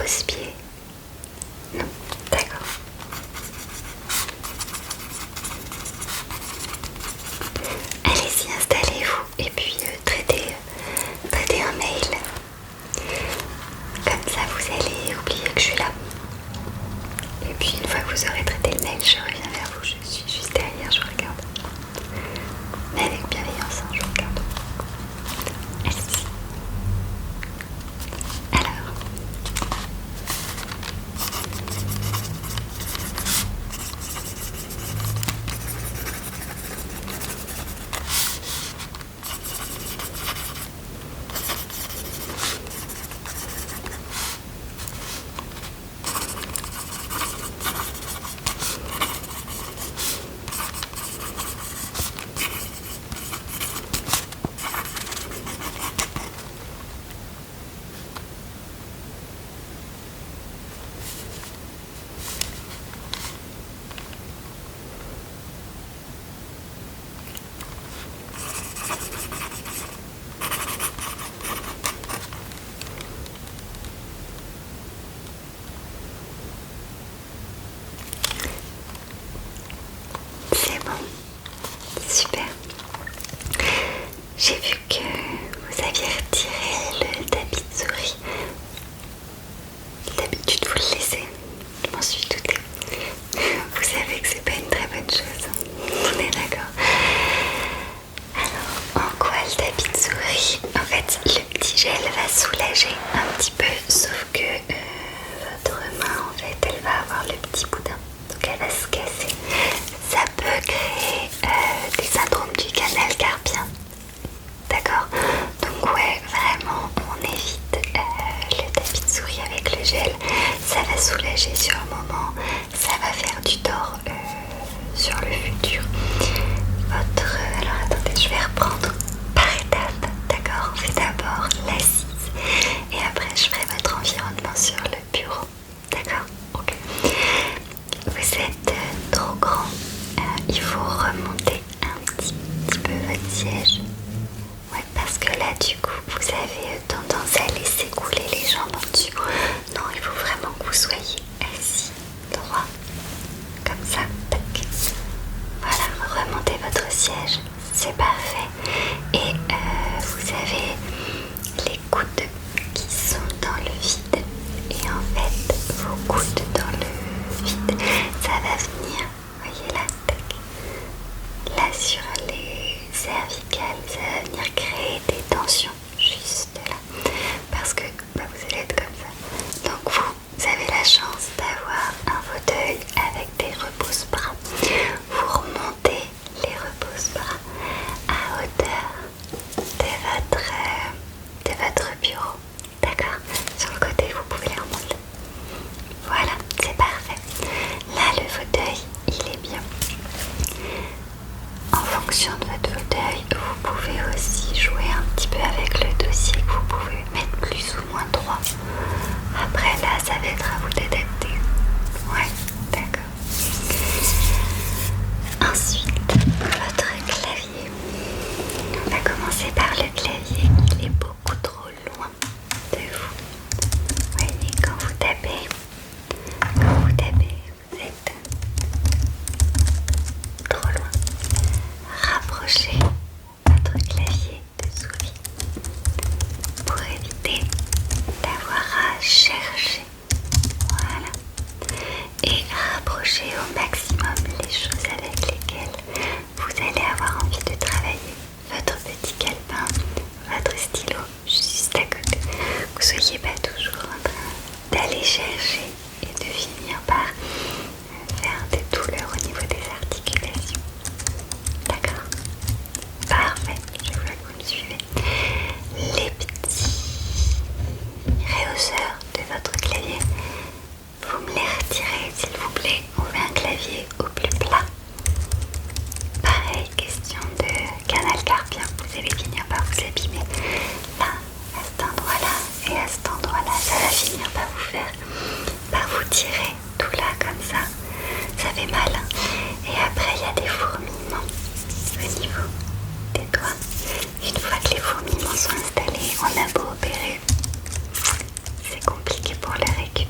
repose-pied? Non, d'accord. Allez-y, installez-vous et puis traitez un mail. Comme ça, vous allez oublier que je suis là. Et puis, une fois que vous aurez traité le mail, je reviens vers vous. Je suis juste derrière, je vous regarde. Mais avec bienveillance, hein, je vous regarde. Allez-y. Alors. C'est bon, super. J'ai vu que vous aviez retiré le tapis de souris. D'habitude vous le laissez, je m'en suis doutée. Vous savez que c'est pas une très bonne chose, on est d'accord. Alors, en quoi le tapis de souris? En fait, le petit gel va soulager un petit peu, sauf que votre main, en fait, elle va avoir le petit boudin. Donc elle va se casser. Ça peut créer des syndromes du canal carpien. D'accord? Donc ouais, vraiment, on évite le tapis de souris avec le gel. Ça va soulager sur le moment. Ça va faire du tort sur le futur. Alors attendez, je vais reprendre par étapes. D'accord? On fait d'abord l'assise. Et après, je ferai votre environnement sur le bureau. D'accord? Ok. Vous êtes trop grand. Il faut remonter un petit peu votre siège. Ouais, parce que là, du coup, vous avez tendance à laisser couler les jambes en dessus. Non, il faut vraiment que vous soyez assis droit. Comme ça. Tac. Voilà, remontez votre siège. C'est parfait. Et vous avez les coudes qui sont dans le vide. Et en fait, vos coudes dans le vide, ça va venir, voyez là, tac, là sur les cervicales, ça va venir créer des tensions juste là. Parce que vous allez être comme ça. Donc vous avez la chance d'avoir un fauteuil avec des repose-bras. Vous remontez les repose-bras à hauteur de votre bureau. D'accord? Sur le côté, vous pouvez les remonter. Voilà, c'est parfait. Là, le fauteuil, il est bien. En fonction de votre fauteuil, vous pouvez aussi jouer un petit peu avec le dossier que vous pouvez mettre plus ou moins droit. Après, là, ça va être à vous d'adapter. Ouais, d'accord. Ensuite, votre clavier. On va commencer par le clavier. Il est beaucoup trop loin de vous. Vous voyez, quand vous tapez, vous êtes trop loin. Rapprochez votre clavier de souris pour éviter d'avoir à chercher. Voilà. Et rapprochez au maximum les choses avec lesquelles vous allez avoir envie de travailler. Votre petit calepin, votre stylo juste à côté. Que vous ne soyez pas toujours en train d'aller chercher et de finir par faire des douleurs au niveau des articulations. D'accord? Parfait, je vois que vous me suivez. Les petits réhausseurs de votre clavier, vous me les retirez s'il vous plaît. On met un clavier au plus plat. Pareil, question de canal carpien, vous allez finir par vous abîmer. Là, à cet endroit-là et à cet endroit-là, ça va finir par vous tirer tout là comme ça. Ça fait mal. Et après, il y a des fourmillements au niveau des doigts. Une fois que les fourmillements sont installés, on a beau opérer, c'est compliqué pour les récupérer.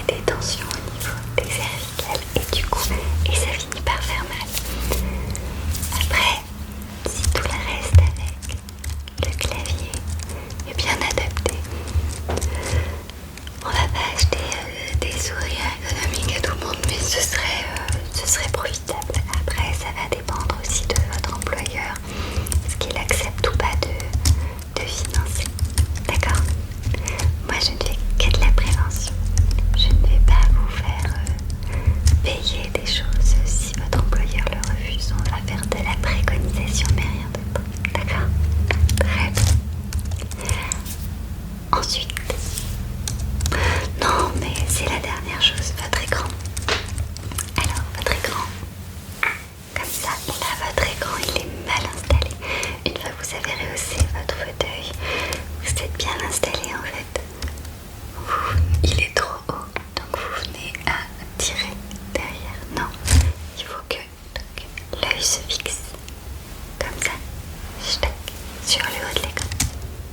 des tensions au niveau des cervicales et du cou et ça finit par faire mal. Après, si tout le reste avec le clavier est bien adapté, on va pas acheter des souris ergonomiques à tout le monde, mais ce serait profitable. Après, ça va dépendre aussi de votre employeur, ce qu'il accepte ou pas de financer. D'accord? Moi, je ne fais que de la prévention. Je ne vais pas vous faire payer des choses si votre employeur le refuse. On va faire de la préconisation, mais rien d'autre. D'accord? Très bien. Ensuite, non, mais c'est la dernière chose, votre écran. Alors, votre écran, comme ça, là, votre écran, il est mal installé. Une fois que vous avez rehaussé votre fauteuil, vous êtes bien installé en fait. Il est trop haut, donc vous venez à tirer derrière. Non, il faut que l'œil se fixe, comme ça, sur le haut de l'écran.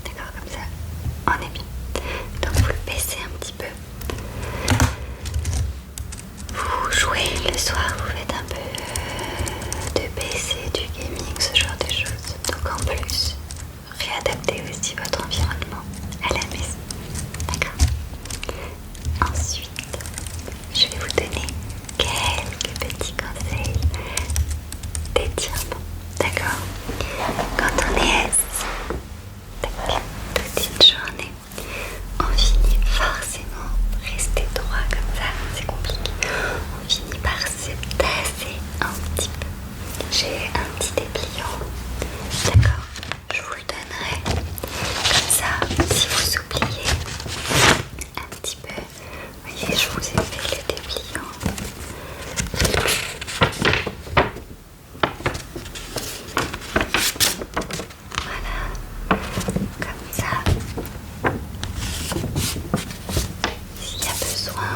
D'accord, comme ça, on est bien. Donc vous le baissez un petit peu. Vous jouez le soir, vous faites un peu de PC, du gaming, ce genre de choses. Donc en plus, réadaptez aussi votre environnement à la maison. D'accord? Ensuite, je vais vous donner quelques petits conseils d'étirement. D'accord? Quand on est assis, toute une journée, on finit forcément rester droit comme ça, c'est compliqué. On finit par se tasser un petit peu. J'ai un petit dépliant, d'accord? Je vous le donnerai. Comme ça, si vous oubliez un petit peu, vous voyez, je vous ai fait le dépliant. Voilà, comme ça. S'il y a besoin,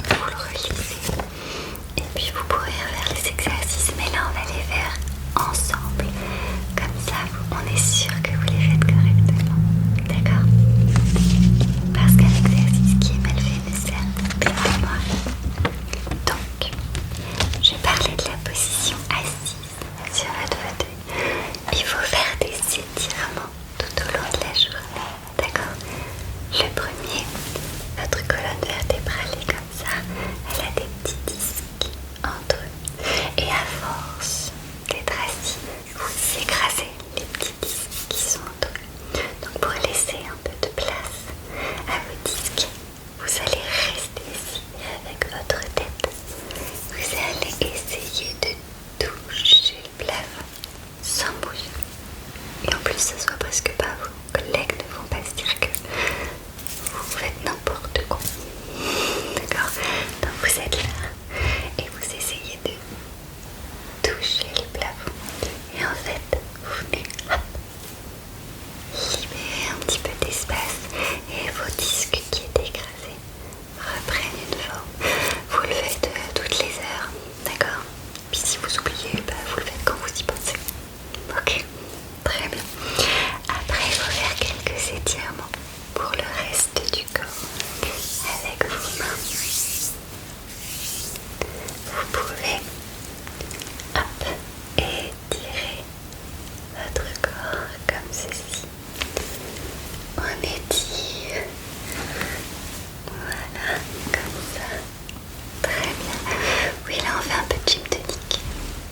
vous le relisez. Et puis vous pourrez refaire les exercices, mais là on va les faire ensemble. Comme ça, on est sûr que vous les faites correctement. D'accord? Parce qu'un exercice qui est mal fait ne sert strictement à rien. Donc, je vais parler de la position assise sur votre fauteuil. Il faut faire des étirements tout au long de la journée. D'accord? Le premier, votre colonne vertébrale est comme ça. Elle a des petits disques entre eux. Et à force d'être assis, vous écrasez les petits disques qui sont entre eux. Donc pour laisser un peu de place à vos disques, vous allez rester ici avec votre tête. Vous allez essayer de toucher le plafond sans bouger. Et en plus, ça soit presque pas vos collègues ne vont pas se dire que vous faites n'importe quoi. D'accord? Donc vous êtes là et vous essayez de toucher le plafond. Et en fait, vous venez libérer un petit peu d'espace et vos disques qui étaient écrasés reprennent une forme. Vous le faites toutes les heures, d'accord? Puis si vous oubliez, vous le faites quand vous y pensez. Ok, très bien. Après, il faut faire quelques étirements pour le reste du corps avec vos mains. Vous pouvez étirer votre corps comme ceci. On étire. Voilà, comme ça. Très bien. Oui, là on fait un peu de gym tonique,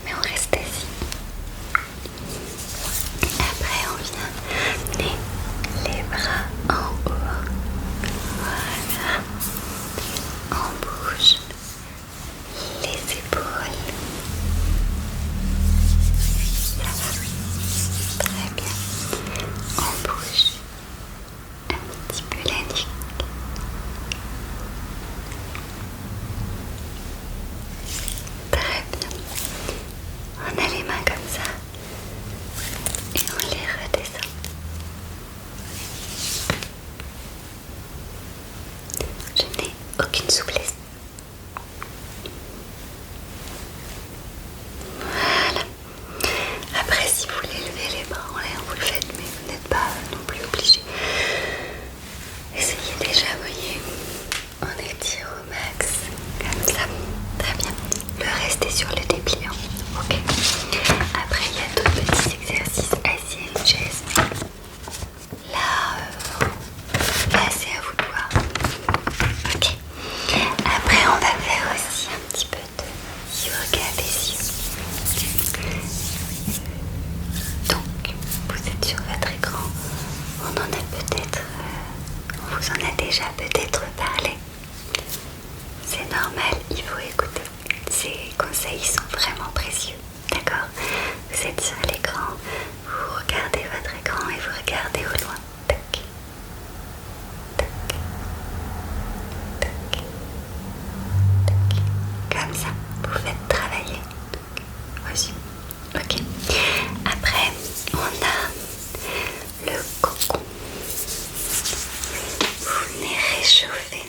mais on reste assis. Après, on vient mener les bras en haut. Voilà. On bouge les épaules. Ça va. Très bien. On bouge un petit peu la nuque. Très bien. On a les mains comme ça et on les redescend. Je n'ai aucune souplesse. Voilà. Après, si vous voulez lever les bras en l'air, vous le faites, mais vous n'êtes pas non plus obligé. Et déjà peut-être parlé. C'est normal, il faut écouter. Ces conseils sont vraiment précieux. D'accord? Vous êtes sur l'écran, vous regardez votre écran et vous regardez au loin. Tac, tac, tac, tac. Comme ça, vous faites travailler vos yeux. Ok. Après, on a le cocon. Vous venez réchauffer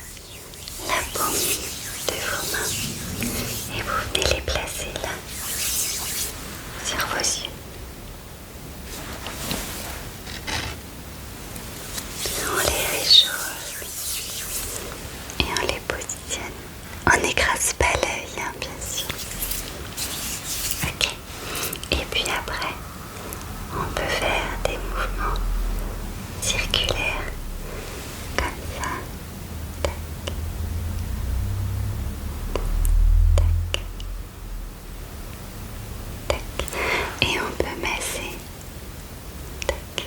la paume de vos mains et vous venez les placer là, sur vos yeux. On les réchauffe et on les positionne. On n'écrase pas l'œil, hein, bien sûr. Ok. Et puis après, on peut faire des mouvements circulaires comme ça. Tac, tac, tac. Et on peut masser. Tac.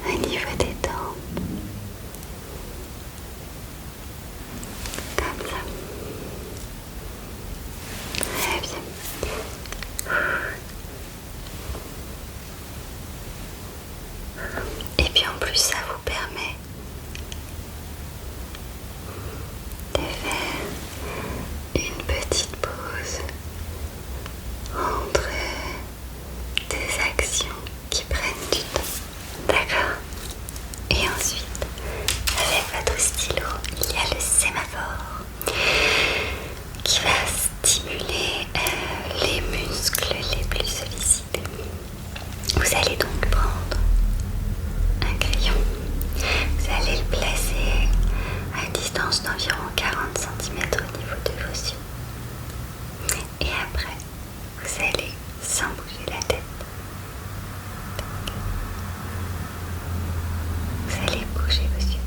Au niveau des tempes. Comme ça. Très bien. Et puis en plus ça vous permet de faire une petite pause entre deux actions qui prennent du temps. D'accord? Et ensuite, avec votre stylo, il y a le sémaphore qui va stimuler les muscles les plus sollicités. Vous allez donc prendre un crayon, vous allez le placer à une distance d'environ 40 cm au niveau de vos yeux. Et après, vous allez, sans bouger la tête, vous allez bouger vos yeux.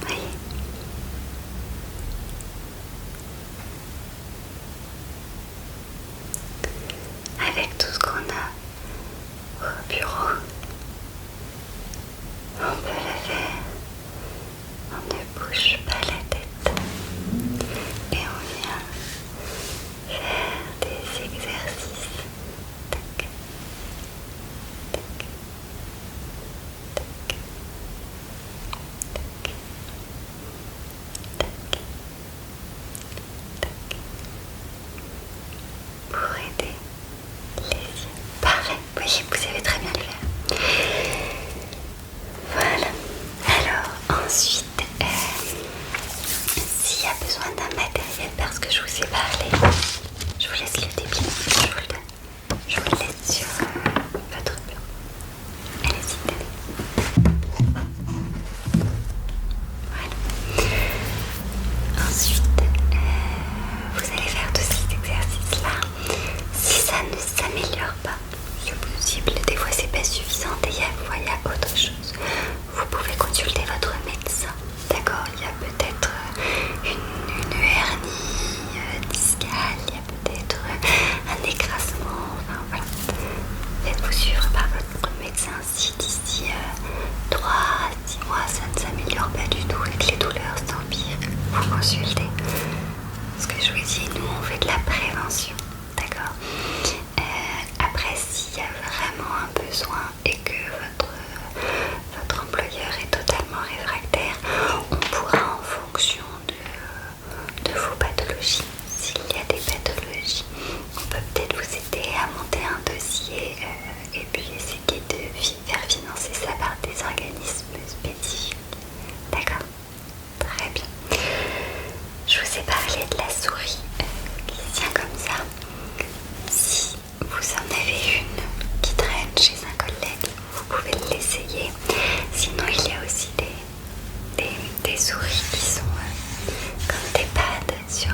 Voyez? Avec tout ce qu'on a au bureau, on peut le faire. On ne bouge pas la tête et on vient faire des exercices. Tac, tac, tac, tac, tac, tac, pour aider les yeux. Parfait, voyez, vous savez très bien le faire. Voilà. Alors ensuite, s'il y a besoin d'un matériel, parce que je vous ai parlé, je vous laisse le débit, je vous le donne. Je vous le laisse sur votre bureau. Allez-y, tenez. Voilà. Ensuite, vous allez faire tous ces exercices-là. Si ça ne s'améliore pas, c'est possible, des fois c'est pas suffisant et il y a autre chose. Vous pouvez consulter votre médecin, d'accord? Il y a peut-être une hernie discale, il y a peut-être un écrasement, enfin voilà. Faites-vous suivre par votre médecin. Si d'ici 3 à 6 mois ça ne s'améliore pas du tout et que les douleurs s'empirent, vous consultez. Ce que je vous dis, nous on fait de la prévention, d'accord? Après, s'il y a vraiment un besoin et que votre employeur est totalement réfractaire, on pourra, en fonction de vos pathologies, s'il y a des pathologies, on peut peut-être vous aider à monter un dossier et puis essayer de faire financer ça par des organismes spécifiques. D'accord? Très bien. Je vous ai parlé de la souris qui se tient comme ça. Si vous en avez une qui traîne chez un collègue, vous pouvez l'essayer. Sinon, il y a aussi des souris qui sont comme des pads sur